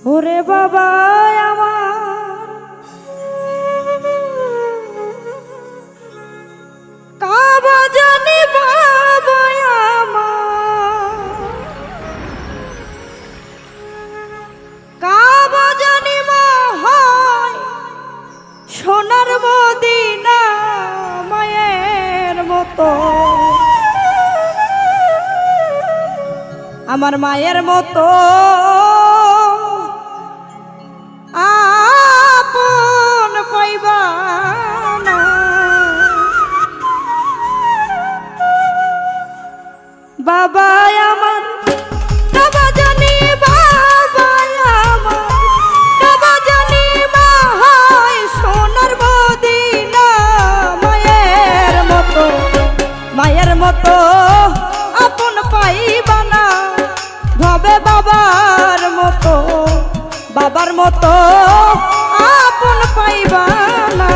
ওরে বাবা আমার কাবা জানি বাবা আমার কাবা জানি মা হয় সোনার মদিনা মায়ের মতো আমার মায়ের মতো আপন পাইবা না বাবা আমার কাবা জানি বাবা আমার কাবা জানি মা হয় সোনার মদিনা মায়ের মতো আপন পাইবা না ভবে বাবার মতো আপন পাইবা না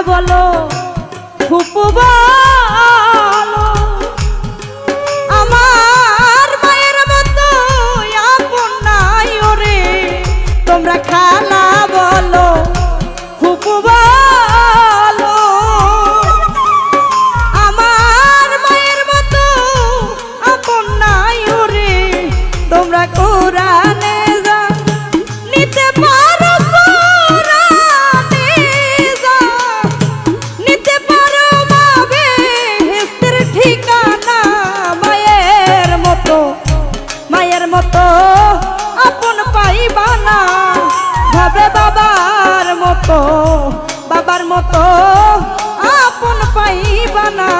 বলো ফুপু বলো আমার মায়ের মতো আপন নাই ওরে তোমরা খালা বলো ফুপু বলো আমার মায়ের মতো আপন নাই ওরে তোমরা কোরআনে যা নিতে পারো মতো আপন পাইবা না ভাবে বাবার মতো আপন পাইবা না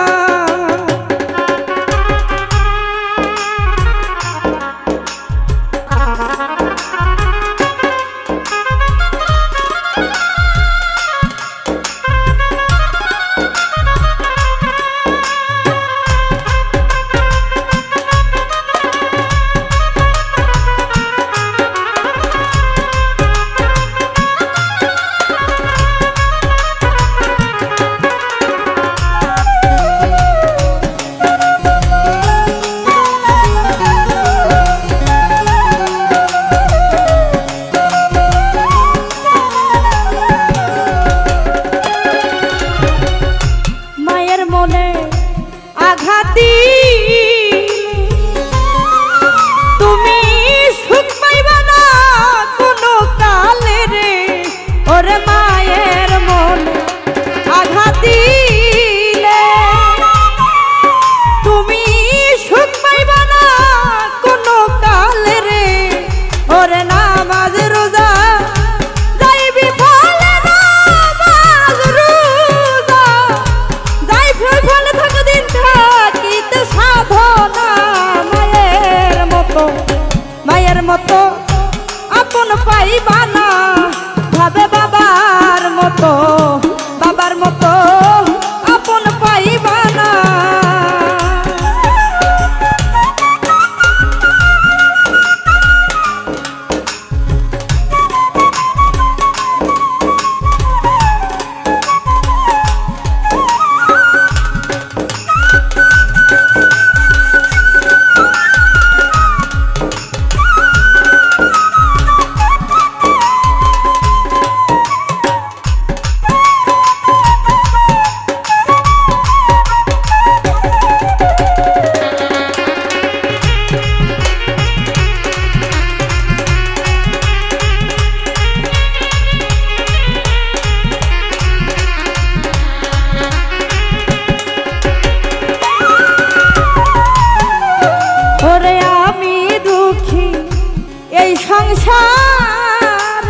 সংসার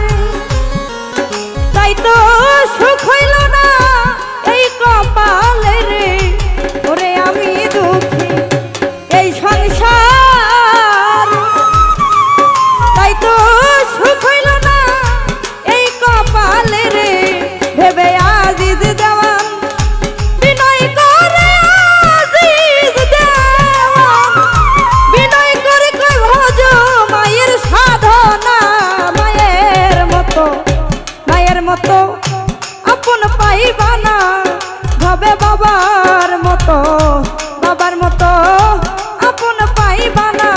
তাই তো সুখ হইল না এই কপালে রে ওরে আমি দুঃখী এই সংসার তাই তো সুখ হইল না এই কপালে রে ভেবে আজিজ দেওয়ান বিনয় করে আজিজ দেওয়ান বিনয় করে কই ভজ মায়ের সাধনা মায়ের মতো আপন পাইবা না ভাবে বাবার মতো আপন পাইবা না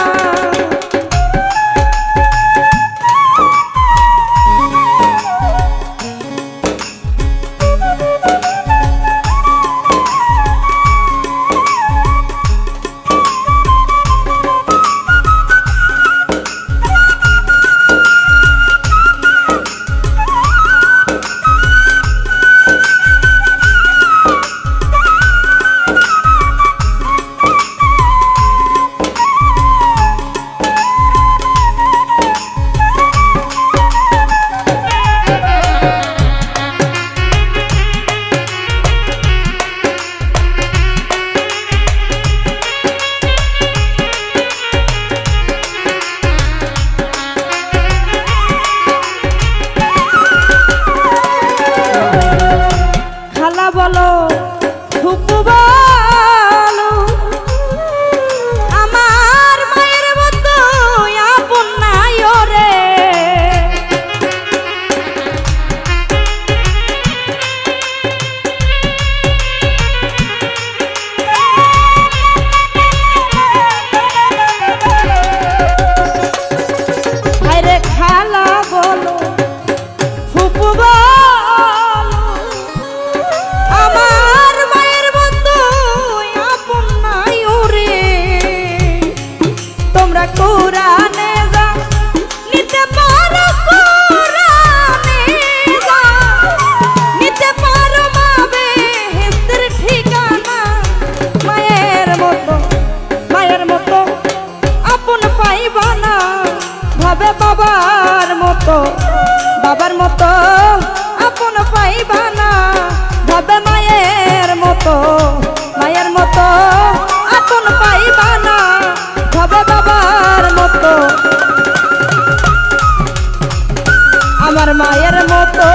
বলো ফুপু বলো আমার মায়ের মতো আপন নাই রে ভাইরে খালা বলো ফুপু আমার মায়ের মতো আপন নাই ওরে তোমরা কোরআনে যা নিতে পারো কোরআনে যা নিতে পারো মা বেহেশতের ঠিকানা মায়ের মতো আপন পাইবা না ভাবে বাবার মতো আপন পাইবা না ভাবে মায়ের মতো আপন পাইবা না ভাবে বাবার মতো আমার মায়ের মতো